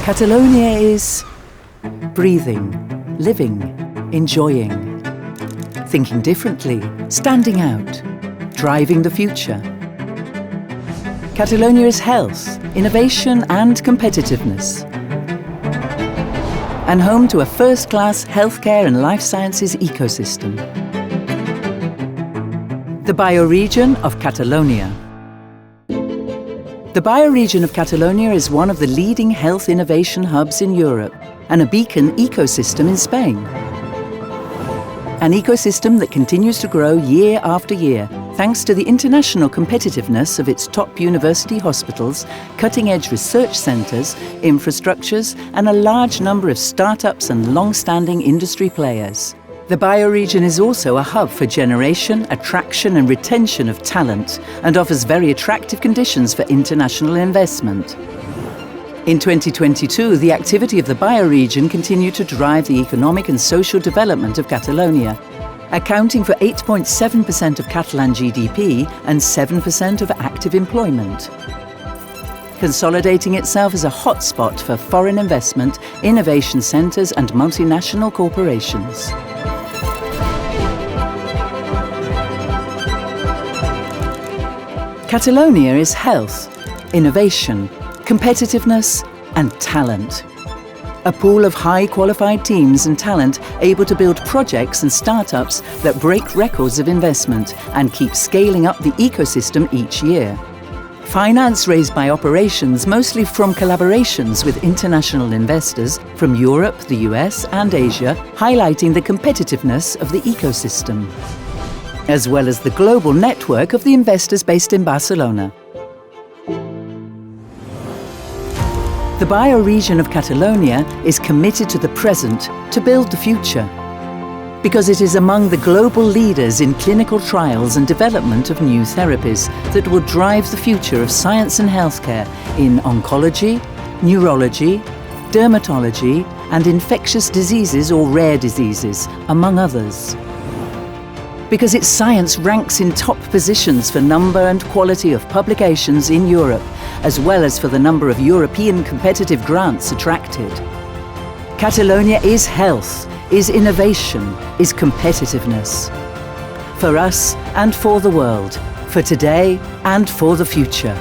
Catalonia is breathing, living, enjoying, thinking differently, standing out, driving the future. Catalonia is health, innovation and competitiveness, and home to a first-class healthcare and life sciences ecosystem. The BioRegió of Catalunya. The BioRegió of Catalunya is one of the leading health innovation hubs in Europe and a beacon ecosystem in Spain. An ecosystem that continues to grow year after year thanks to the international competitiveness of its top university hospitals, cutting-edge research centres, infrastructures and a large number of startups and long-standing industry players. The BioRegió is also a hub for generation, attraction and retention of talent and offers very attractive conditions for international investment. In 2022, the activity of the BioRegió continued to drive the economic and social development of Catalonia, accounting for 8.7% of Catalan GDP and 7% of active employment, consolidating itself as a hotspot for foreign investment, innovation centres and multinational corporations. Catalonia is health, innovation, competitiveness and talent. A pool of high-qualified teams and talent able to build projects and startups that break records of investment and keep scaling up the ecosystem each year. Finance raised by operations mostly from collaborations with international investors from Europe, the US and Asia, highlighting the competitiveness of the ecosystem, as well as the global network of the investors based in Barcelona. The BioRegió of Catalunya is committed to the present to build the future, because it is among the global leaders in clinical trials and development of new therapies that will drive the future of science and healthcare in oncology, neurology, dermatology and infectious diseases or rare diseases, among others. Because its science ranks in top positions for number and quality of publications in Europe, as well as for the number of European competitive grants attracted. Catalonia is health, is innovation, is competitiveness. For us and for the world, for today and for the future.